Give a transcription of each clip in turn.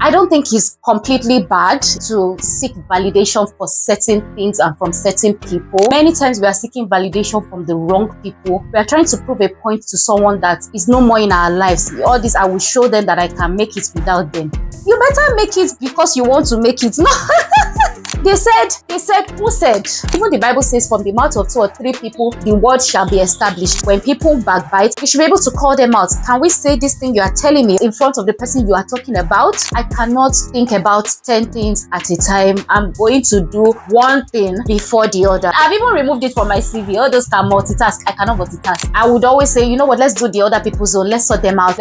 I don't think it's completely bad to seek validation for certain things and from certain people. Many times we are seeking validation from the wrong people. We are trying to prove a point to someone that is no more in our lives. All this, I will show them that I can make it without them. You better make it because you want to make it. No. They said, who said? Even the Bible says from the mouth of 2 or 3 people, the word shall be established. When people backbite, you should be able to call them out. Can we say this thing you are telling me in front of the person you are talking about? I cannot think about 10 things at a time. I'm going to do one thing before the other. I've even removed it from my CV. All those can multitask. I cannot multitask. I would always say, you know what, let's do the other people's own. Let's sort them out.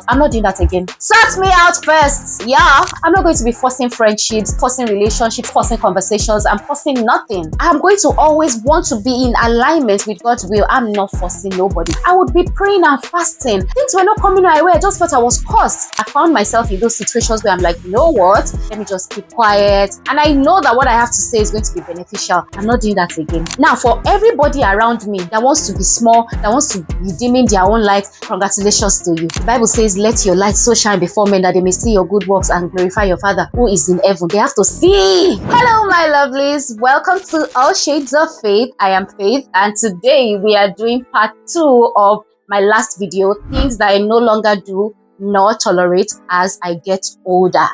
I'm not doing that again. Sort me out first. Yeah. I'm not going to be forcing friendships, forcing relationships, forcing conversations. I'm forcing nothing. I'm going to always want to be in alignment with God's will. I'm not forcing nobody. I would be praying and fasting. Things were not coming my way. I just thought I was cursed. I found myself in those situations where I'm like, you know what? Let me just keep quiet. And I know that what I have to say is going to be beneficial. I'm not doing that again. Now, for everybody around me that wants to be small, that wants to be dimming their own light, congratulations to you. The Bible says, let your light so shine before men that they may see your good works and glorify your Father who is in heaven. They have to see. Hello, my lovelies. Welcome to All Shades of Faith. I am Faith, and today we are doing part 2 of my last video, things that I no longer do nor tolerate as I get older.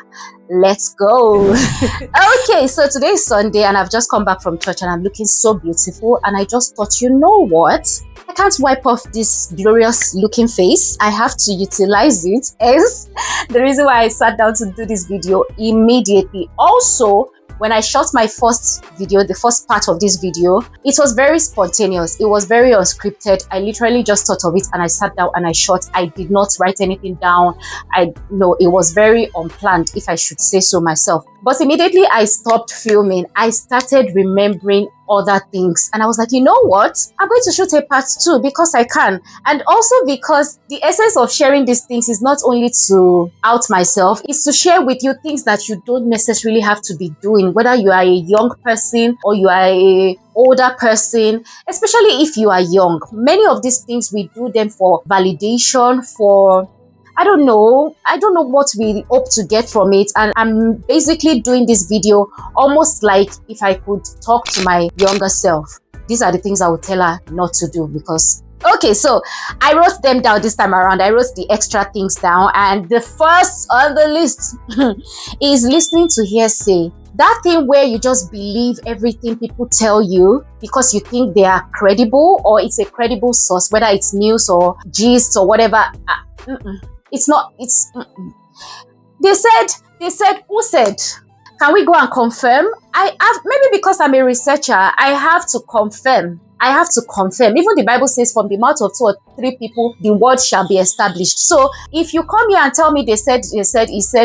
Let's go. Okay, so today is Sunday and I've just come back from church and I'm looking so beautiful, and I just thought, you know what? I can't wipe off this glorious looking face. I have to utilize it. As the reason why I sat down to do this video immediately. Also, when I shot my first video, the first part of this video, it was very spontaneous. It was very unscripted. I literally just thought of it and I sat down and I shot. I did not write anything down. I know it was very unplanned, if I should say so myself. But immediately I stopped filming, I started remembering other things. And I was like, you know what? I'm going to shoot a part 2 because I can. And also because the essence of sharing these things is not only to out myself, it's to share with you things that you don't necessarily have to be doing, whether you are a young person or you are a older person, especially if you are young. Many of these things we do them for validation, for I don't know what we hope to get from it. And I'm basically doing this video almost like if I could talk to my younger self. These are the things I would tell her not to do because... Okay, so I wrote them down this time around. I wrote the extra things down. And the first on the list is listening to hearsay. That thing where you just believe everything people tell you because you think they are credible or it's a credible source, whether it's news or gist or whatever. It's not, it's... They said, who said? Can we go and confirm? Maybe because I'm a researcher, I have to confirm. Even the Bible says from the mouth of 2 or 3 people, the word shall be established. So if you come here and tell me he said,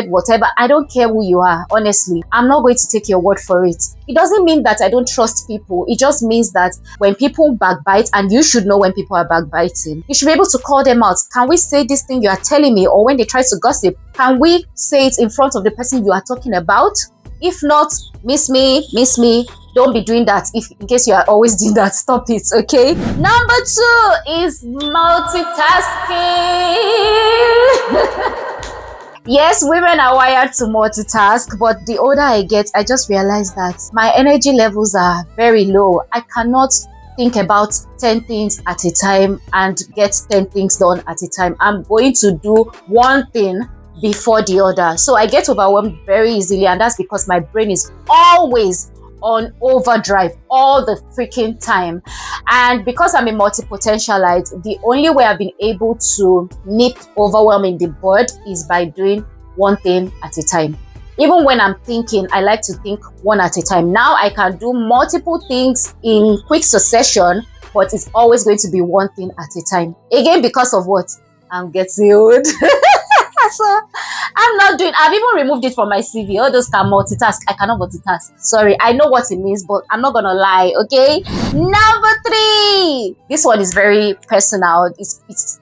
whatever, I don't care who you are, honestly. I'm not going to take your word for it. It doesn't mean that I don't trust people. It just means that when people backbite, and you should know when people are backbiting, you should be able to call them out. Can we say this thing you are telling me? Or when they try to gossip, can we say it in front of the person you are talking about? If not, miss me. Don't be doing that. If in case you are always doing that, stop it, okay? Number 2 is multitasking. Yes, women are wired to multitask, but the older I get, I just realize that my energy levels are very low. I cannot think about 10 things at a time and get 10 things done at a time. I'm going to do one thing before the other. So I get overwhelmed very easily, and that's because my brain is always on overdrive all the freaking time. And because I'm a multipotentialite, the only way I've been able to nip overwhelm in the bud is by doing one thing at a time. Even when I'm thinking, I like to think one at a time. Now I can do multiple things in quick succession, but it's always going to be one thing at a time. Again, because of what? I'm getting old. So I'm not doing, I've even removed it from my CV. All those can multitask. I cannot multitask. Sorry, I know what it means, but I'm not gonna lie, okay? Number 3. This one is very personal. It's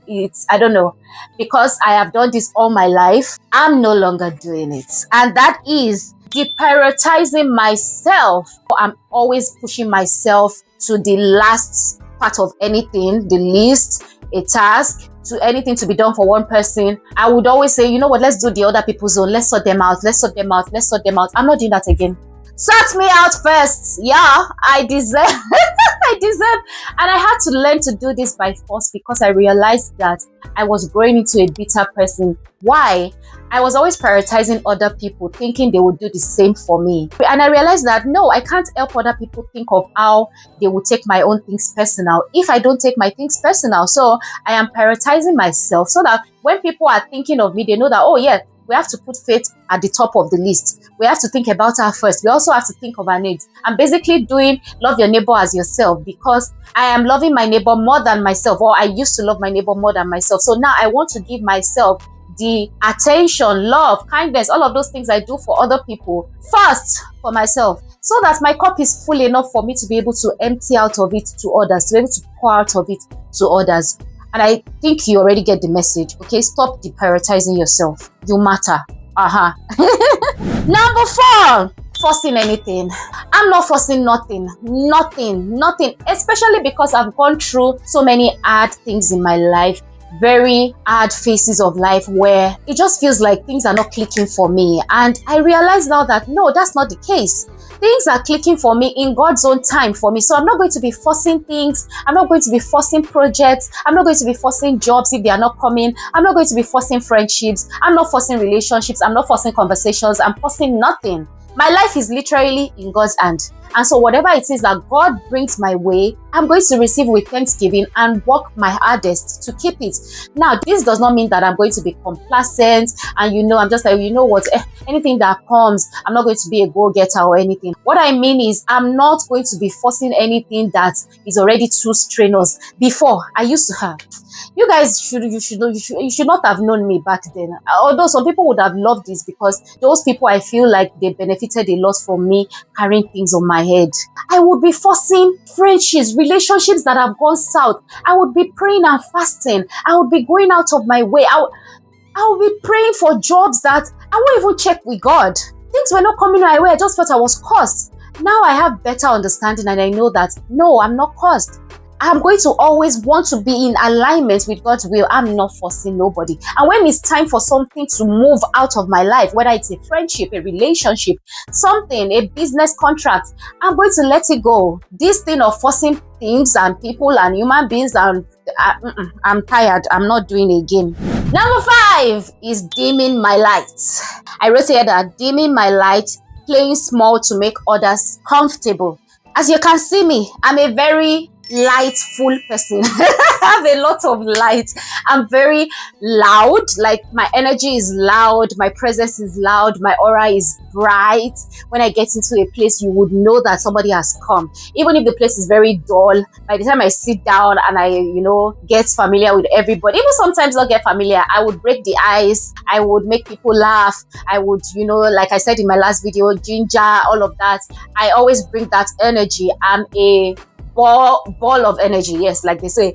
I don't know. Because I have done this all my life, I'm no longer doing it. And that is deprioritizing myself. I'm always pushing myself to the last part of anything, the least, a task, to anything to be done for one person, I would always say, you know what, let's do the other people's own. Let's sort them out. Let's sort them out. Let's sort them out. I'm not doing that again. Sort me out first. Yeah, I deserve. I deserve. And I had to learn to do this by force because I realized that I was growing into a bitter person. Why? I was always prioritizing other people, thinking they would do the same for me. And I realized that no, I can't help other people think of how they would take my own things personal if I don't take my things personal. So I am prioritizing myself so that when people are thinking of me, they know that, oh yeah, we have to put faith at the top of the list. We have to think about her first. We also have to think of her needs. I'm basically doing love your neighbor as yourself because I am loving my neighbor more than myself, or I used to love my neighbor more than myself. So now I want to give myself the attention, love, kindness, all of those things I do for other people first for myself, so that my cup is full enough for me to be able to empty out of it to others, to be able to pour out of it to others. And I think you already get the message. Okay, stop deprioritizing yourself. You matter. Number 4, forcing anything. I'm not forcing nothing, especially because I've gone through so many hard things in my life, very hard phases of life where it just feels like things are not clicking for me. And I realize now that no, that's not the case. Things are clicking for me in God's own time for me. So I'm not going to be forcing things. I'm not going to be forcing projects. I'm not going to be forcing jobs if they are not coming. I'm not going to be forcing friendships. I'm not forcing relationships. I'm not forcing conversations. I'm forcing nothing. My life is literally in God's hand. And so whatever it is that God brings my way, I'm going to receive with thanksgiving and work my hardest to keep it. Now, this does not mean that I'm going to be complacent and, I'm just like, you know what, anything that comes, I'm not going to be a go-getter or anything. What I mean is I'm not going to be forcing anything that is already too strenuous. Before, I used to have. You guys should not have known me back then. Although some people would have loved this because those people, I feel like they benefited a lot from me carrying things on my head. I would be forcing friendships, relationships that have gone south. I would be praying and fasting. I would be going out of my way. I would be praying for jobs that I won't even check with God. Things were not coming my way. I just felt I was cursed. Now I have better understanding and I know that no, I'm not cursed. I'm going to always want to be in alignment with God's will. I'm not forcing nobody. And when it's time for something to move out of my life, whether it's a friendship, a relationship, something, a business contract, I'm going to let it go. This thing of forcing things and people and human beings, I'm tired. I'm not doing a game. Number 5 is dimming my lights. I wrote here that dimming my light, playing small to make others comfortable. As you can see me, I'm a very lightful person. I have a lot of light. I'm very loud. Like my energy is loud. My presence is loud. My aura is bright. When I get into a place, you would know that somebody has come. Even if the place is very dull, by the time I sit down and I, get familiar with everybody, even sometimes not get familiar, I would break the ice. I would make people laugh. I would, like I said in my last video, ginger, all of that. I always bring that energy. I'm a ball of energy, yes, like they say.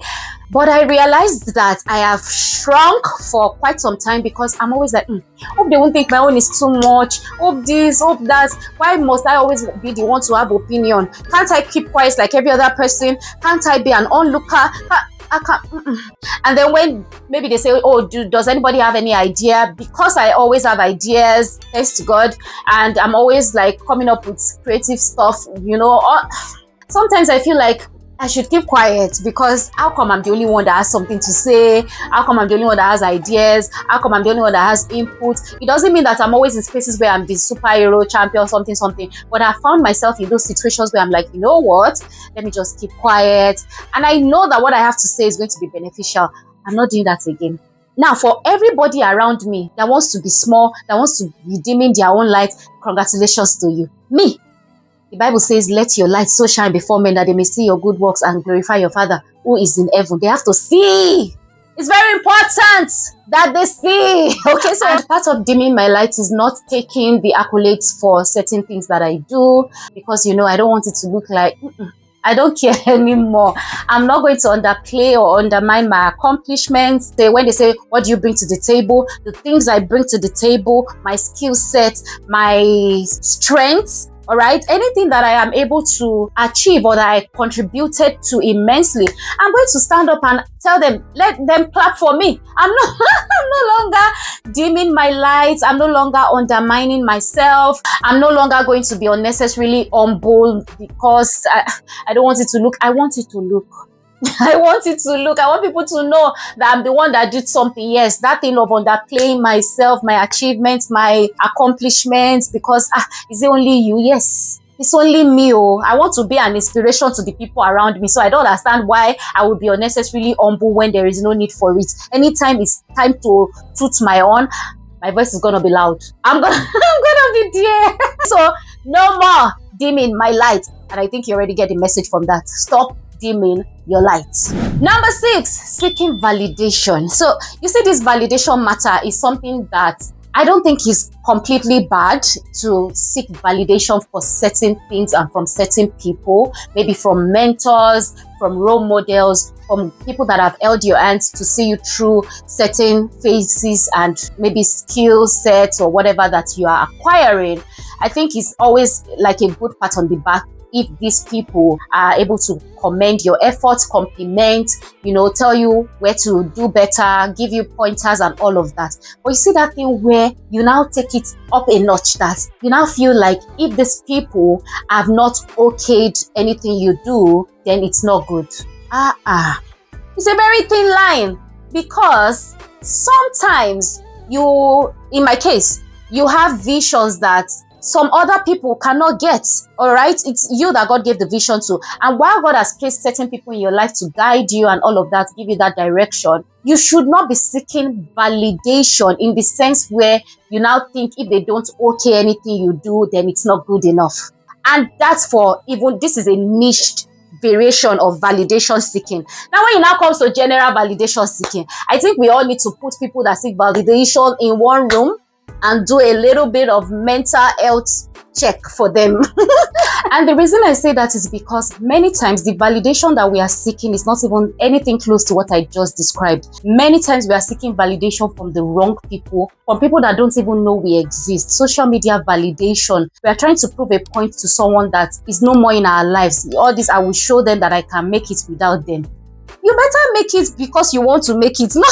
But I realized that I have shrunk for quite some time because I'm always like, hope they won't think my own is too much, hope this, hope that. Why must I always be the one to have opinion? Can't I keep quiet like every other person? Can't I be an onlooker? I can't. And then when maybe they say, oh, does anybody have any idea? Because I always have ideas, thanks to God, and I'm always like coming up with creative stuff, sometimes I feel like I should keep quiet because how come I'm the only one that has something to say? How come I'm the only one that has ideas? How come I'm the only one that has input? It doesn't mean that I'm always in spaces where I'm the superhero champion, something. But I found myself in those situations where I'm like, you know what? Let me just keep quiet. And I know that what I have to say is going to be beneficial. I'm not doing that again. Now, for everybody around me that wants to be small, that wants to be dimming their own light, congratulations to you. Me. The Bible says, let your light so shine before men that they may see your good works and glorify your Father who is in heaven. They have to see. It's very important that they see. Okay, so part of dimming my light is not taking the accolades for certain things that I do because, I don't want it to look like, I don't care anymore. I'm not going to underplay or undermine my accomplishments. When they say, what do you bring to the table? The things I bring to the table, my skill set, my strengths, All right, anything that I am able to achieve or that I contributed to immensely, I'm going to stand up and tell them, let them clap for me. I'm no longer dimming my lights. I'm no longer undermining myself. I'm no longer going to be unnecessarily humble because I don't want it to look. I want it to look. I want it to look. I want people to know that I'm the one that did something. Yes, that thing of underplaying myself, my achievements, my accomplishments, because is it only you? Yes, it's only me. Oh, I want to be an inspiration to the people around me. So I don't understand why I would be unnecessarily humble when there is no need for it. Anytime it's time to toot my own, my voice is gonna be loud. I'm gonna be there. So no more dimming my light. And I think you already get the message from that. Stop dimming your lights. Number 6, seeking validation. So you see, this validation matter is something that I don't think is completely bad to seek validation for certain things and from certain people, maybe from mentors, from role models, from people that have held your hands to see you through certain phases and maybe skill sets or whatever that you are acquiring. I think it's always like a good pat on the back if these people are able to commend your efforts, compliment, tell you where to do better, give you pointers and all of that. But you see that thing where you now take it up a notch, that you now feel like if these people have not okayed anything you do, then it's not good. It's a very thin line, because sometimes in my case, you have visions that some other people cannot get. All right, it's you that God gave the vision to, and while God has placed certain people in your life to guide you and all of that, give you that direction, you should not be seeking validation in the sense where you now think if they don't okay anything you do, then it's not good enough. And that's for even, this is a niched variation of validation seeking. Now, when it now comes to general validation seeking, I think we all need to put people that seek validation in one room and do a little bit of mental health check for them. And the reason I say that is because many times the validation that we are seeking is not even anything close to what I just described. Many times we are seeking validation from the wrong people, from people that don't even know we exist. Social media validation. We are trying to prove a point to someone that is no more in our lives. All this, I will show them that I can make it without them. You better make it because you want to make it. No.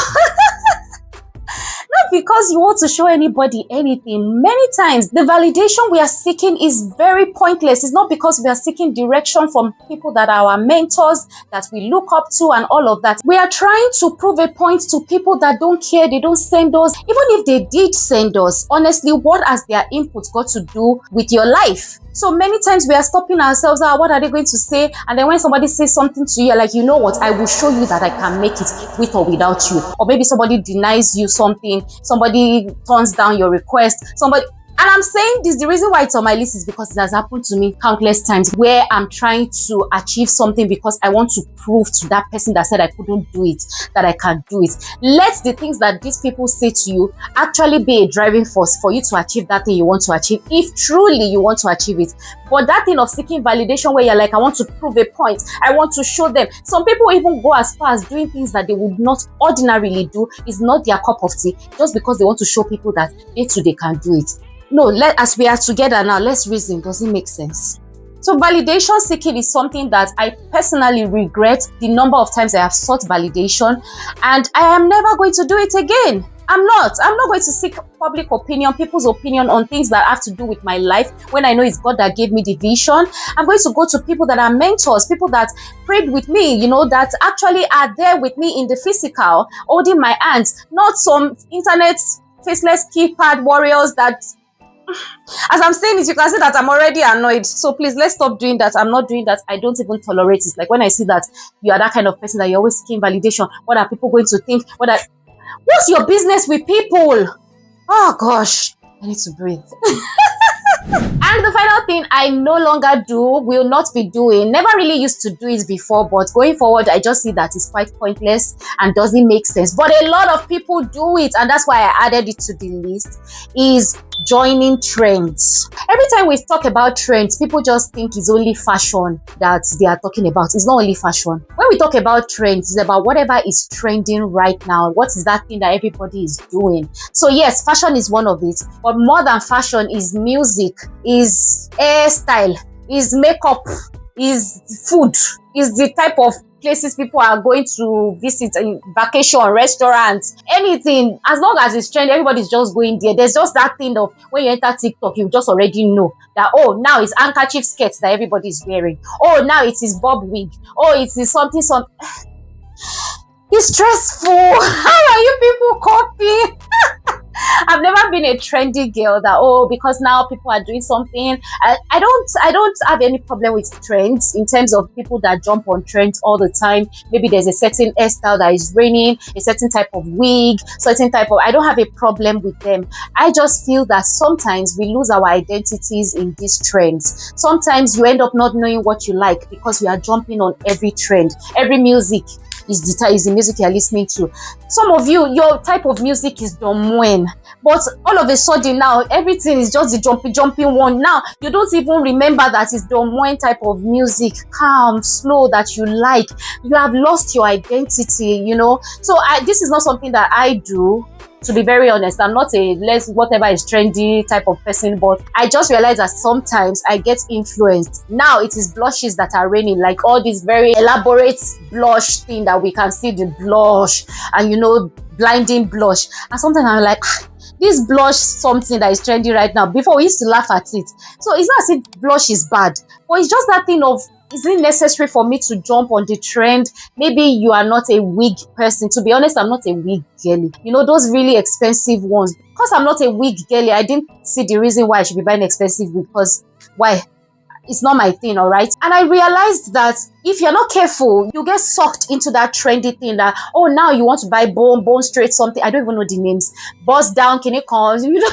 Not because you want to show anybody anything. Many times the validation we are seeking is very pointless. It's not because we are seeking direction from people that are our mentors, that we look up to and all of that. We are trying to prove a point to people that don't care. They don't send us. Even if they did send us, honestly, what has their input got to do with your life? So many times we are stopping ourselves out. What are they going to say? And then when somebody says something to you, you're like, you know what? I will show you that I can make it with or without you. Or maybe somebody denies you something. Somebody turns down your request. And I'm saying this, the reason why it's on my list is because it has happened to me countless times where I'm trying to achieve something because I want to prove to that person that said I couldn't do it, that I can do it. Let the things that these people say to you actually be a driving force for you to achieve that thing you want to achieve, if truly you want to achieve it. But that thing of seeking validation where you're like, I want to prove a point, I want to show them. Some people even go as far as doing things that they would not ordinarily do, is not their cup of tea, just because they want to show people that they too, they can do it. No, as we are together now, let's reason. Does it make sense? So validation seeking is something that I personally regret the number of times I have sought validation, and I am never going to do it again. I'm not going to seek public opinion, people's opinion on things that have to do with my life when I know it's God that gave me the vision. I'm going to go to people that are mentors, people that prayed with me, that actually are there with me in the physical, holding my hands, not some internet faceless keypad warriors that, as I'm saying it, you can see that I'm already annoyed. So please, let's stop doing that. I'm not doing that. I don't even tolerate it. Like when I see that you are that kind of person that you're always seeking validation, what are people going to think? What's your business with people? Oh gosh, I need to breathe. And the final thing I no longer do, will not be doing, never really used to do it before, but going forward, I just see that it's quite pointless and doesn't make sense. But a lot of people do it, and that's why I added it to the list, is joining trends. Every time we talk about trends, people just think it's only fashion that they are talking about. It's not only fashion. When we talk about trends, it's about whatever is trending right now. What is that thing that everybody is doing? So yes, fashion is one of it, but more than fashion is music, is hairstyle, is makeup, is food, is the type of places people are going to visit, vacation, restaurants, anything. As long as it's trend, everybody's just going there. There's just that thing of when you enter TikTok, you just already know that, oh, now it's handkerchief skirts that everybody's wearing. Oh, now it is bob wig. Oh, it is something. It's stressful. How are you people copying? I've never been a trendy girl that, oh, because now people are doing something. I don't have any problem with trends in terms of people that jump on trends all the time. Maybe there's a certain hairstyle that is raining, a certain type of wig, I don't have a problem with them. I just feel that sometimes we lose our identities in these trends. Sometimes you end up not knowing what you like because you are jumping on every trend. Every music is the music you're listening to. Some of you, your type of music is domwen, but all of a sudden now everything is just the jumping one. Now you don't even remember that it's domwen type of music, calm, slow, that you like. You have lost your identity, you know. So this is not something that I do. To be very honest, I'm not a whatever is trendy type of person, but I just realized that sometimes I get influenced. Now it is blushes that are raining, like all this very elaborate blush thing that we can see, the blush and, you know, blinding blush. And sometimes I'm like, this blush something that is trendy right now. Before we used to laugh at it. So it's not as if blush is bad, but it's just that thing of, is it necessary for me to jump on the trend? Maybe you are not a wig person. To be honest, I'm not a wig girly. You know, those really expensive ones. Because I'm not a wig girly, I didn't see the reason why I should be buying expensive wig. Because why? It's not my thing, all right? And I realized that if you're not careful, you get sucked into that trendy thing that, oh, now you want to buy bone straight something. I don't even know the names. Bust down, can it come? You know,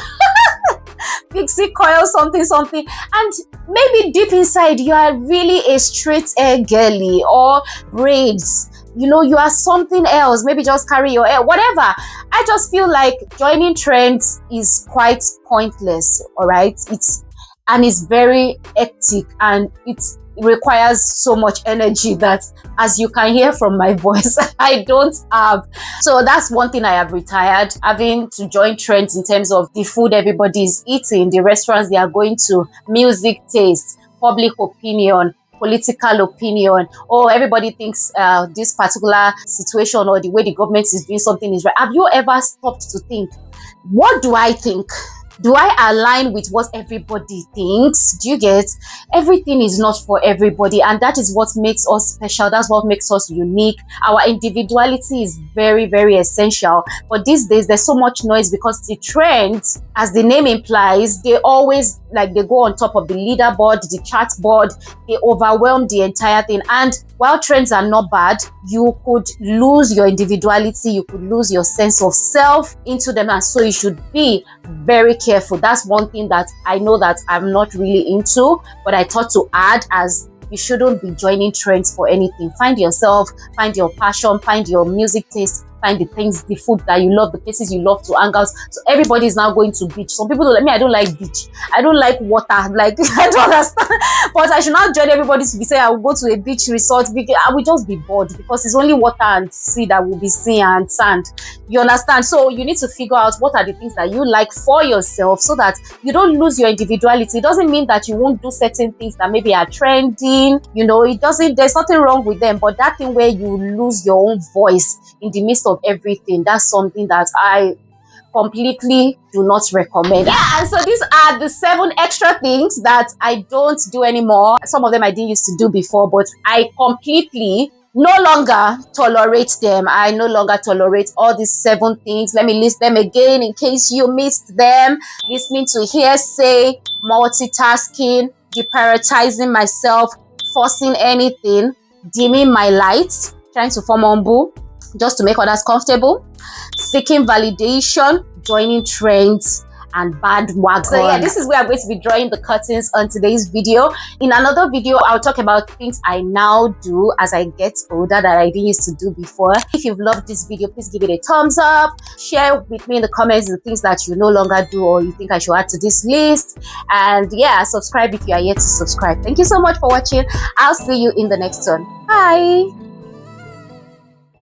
pixie coil, something. And maybe deep inside, you are really a straight hair girly or braids. You know, you are something else. Maybe just carry your hair, whatever. I just feel like joining trends is quite pointless, all right? It's very hectic, and it requires so much energy that, as you can hear from my voice, I don't have. So that's one thing I have retired, having to join trends in terms of the food everybody is eating, the restaurants they are going to, music taste, public opinion, political opinion. Oh, everybody thinks this particular situation or the way the government is doing something is right. Have you ever stopped to think, what do I think? Do I align with what everybody thinks? Do you get? Everything is not for everybody, and that is what makes us special. That's what makes us unique. Our individuality is very, very essential. But these days, there's so much noise because the trends, as the name implies, they always, like, they go on top of the leaderboard, the chart board, they overwhelm the entire thing. And while trends are not bad, you could lose your individuality, you could lose your sense of self into them, and so you should be very careful. That's one thing that I know that I'm not really into, but I thought to add, as you shouldn't be joining trends for anything. Find yourself, find your passion, find your music taste, find the things, the food that you love, the places you love to hang out. So everybody is now going to beach. Some people don't like me. I don't like beach. I don't like water. Like, I don't understand. But I should not join everybody to be saying I will go to a beach resort because I will just be bored, because it's only water and sea that will be seen and sand. You understand? So you need to figure out what are the things that you like for yourself so that you don't lose your individuality. It doesn't mean that you won't do certain things that maybe are trending. You know, there's nothing wrong with them. But that thing where you lose your own voice in the midst of everything, that's something that I completely do not recommend. Yeah, and so these are the 7 extra things that I don't do anymore. Some of them I didn't used to do before, but I completely no longer tolerate them. I no longer tolerate all these 7 things. Let me list them again in case you missed them. Listening to hearsay, multitasking, deprioritizing myself, forcing anything, dimming my lights, trying to form humble just to make others comfortable, seeking validation, joining trends, and bandwagon. So yeah, this is where I'm going to be drawing the curtains on today's video. In another video, I'll talk about things I now do as I get older that I didn't used to do before. If you've loved this video, please give it a thumbs up. Share with me in the comments the things that you no longer do or you think I should add to this list. And yeah, subscribe if you are yet to subscribe. Thank you so much for watching. I'll see you in the next one. Bye.